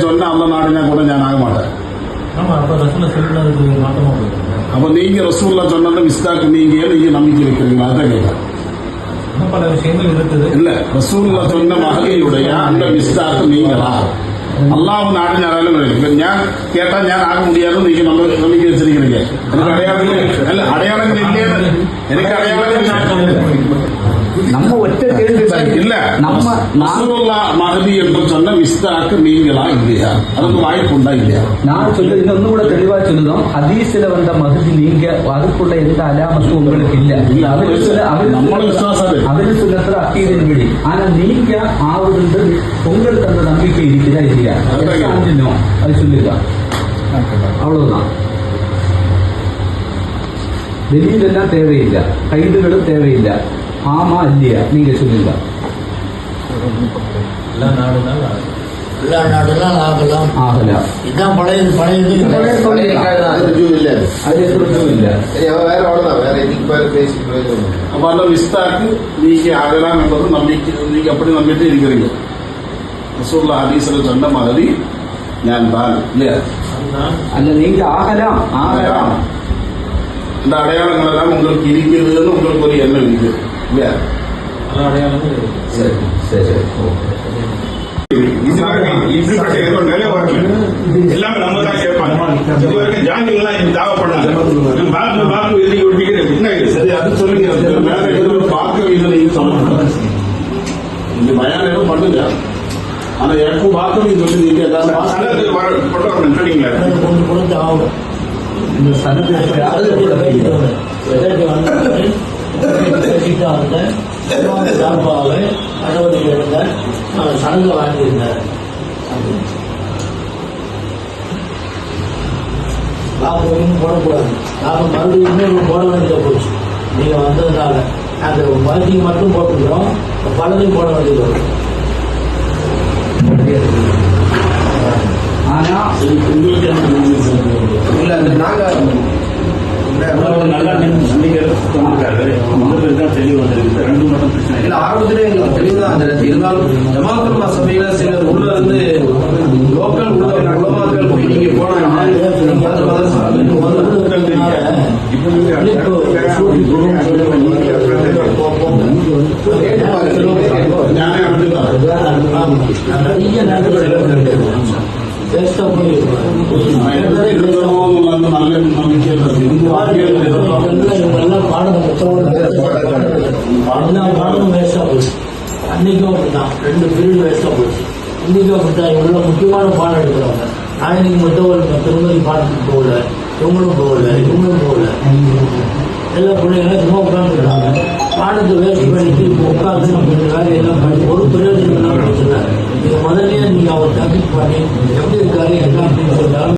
சொன்னா அந்த நாடுனா கூட நான் ஆக மாட்டேன். அப்ப நீங்க ரசூல்லா சொன்ன மிஸ்தாக்கு நீங்க நம்பிக்கை வைக்கிறீங்களா? அதான் கேட்கறேன். பல விஷயங்கள் இருக்குது. இல்ல ரசூல்லா சொன்ன மகளிருடைய அந்த மிஸ்தாக்கு நீங்களா? அல்லாஹ் நாடு ഞാൻ കേട്ടാ ഞാൻ ആക முடியாதுன்னு நீங்க நம்பிக்கை வச்சிருக்கீங்க. எனக்கு அடையாளங்கள் இல்லையே. எனக்கு அடையாளங்கள் நம்ம ஒற்ற கேள்வி இல்ல. நம்ம ரசூலுல்லாஹ் மஹதி என்று சொன்ன மிஸ்தாக்கு நீங்களா இல்லையா? அதுக்கு வாய்ப்பு உண்டா இல்லையா? நான் சொல்ல இன்னும் கூட தெளிவா சொல்லுதோம். ஹதீஸ்ல வந்த மஹதி நீங்க அதுக்குள்ள எந்த அலாமத்தும் உங்களுக்கு இல்ல. அவரு சொல்லத்துல அக்கீதின் விழி. ஆனா நீங்க ஆவுது உங்களுக்கு அந்த நம்பிக்கை இருக்குதா இல்லையா? அது சொல்லுங்க. அவ்வளவுதான். வெளியிலெல்லாம் தேவையில்லை, கைதுகளும் தேவையில்லை. ஆமா இல்லையா நீங்க சொல்லுங்க. எல்லா நாடுனாலும் ஆகலாம். இதுதான் பழைய மிஸ்தாக்கு நீங்க ஆகலாம் என்பது நம்பிக்கை. நீங்க அப்படி நம்பிட்டு இருக்கிறீங்க. ரசூலுல்லாஹ் ஹதீஸ்ல சொன்ன மாதிரி நான் தான் இல்லையா? அல்ல நீங்க ஆகலாம். இந்த அடையாளங்கள் எல்லாம் உங்களுக்கு இருக்கிறதுன்னு உங்களுக்கு ஒரு எண்ணம் இருக்கு இல்லையா? சரி சரி எல்லாமே நம்ம தான் கேட்பாங்க. இது வரைக்கும் ஜாதிகள்லாம் தேவைப்படாது. சரி அது சொல்லுங்க. பார்க்க நீங்க சொல்லணும். இந்த பயான் எதுவும் பண்ணுங்க. ஆனா எனக்கும் பார்க்க நீங்க சொல்லி நீங்க இந்த சனத்தை சார்பாக நடவடிக்கை எடுங்க. சடங்கு வாங்கியிருந்தார். லாபம் போடக்கூடாது. லாபம் மறுபடியும் இன்னொரு போட வேண்டியதாக போச்சு. நீங்க வந்ததுனால அந்த மருந்தையும் மட்டும் போட்டுக்கிறோம், பலதையும் போட வேண்டியது வரும். ஆனா உங்களுக்கு இல்ல நாங்க நல்லா நம்பிக்கை தெளிவு வந்திருக்கு. ரெண்டு மட்டும் பிரச்சனை இல்லை. ஆரம்பத்திலே எங்களுக்கு தெளிவுதான் இருந்தது. இருந்தாலும் ஜமாத்துல் சபையில சிலர் உள்ள இருந்து லோக்கல் உலமாக்கள் போய் நீங்க போனாங்க. அன்னைக்கும் அப்படிதான் 2 பீரியட் வேஸ்டா போச்சு. இன்னைக்கும் அப்படித்தான். இவ்வளவு முக்கியமான பாடம் எடுக்கிறவங்க நாளைக்கு மட்டும் திருமதி பாடத்துக்கு போகல, இவங்களும் போகல, எல்லா பிள்ளைங்களும் சும்மா உட்காந்துருக்காங்க. பாடத்தை வேஸ்ட் பண்ணிட்டு இப்போ உட்காந்து நம்ம இந்த வேலையெல்லாம் பண்ணி ஒரு பிரயோஜனம் பிரச்சனை. நீங்க முதல்ல நீங்க அவர் தகுதி பண்ணி எப்படி இருக்காரு என்ன அப்படின்னு சொன்னாலும்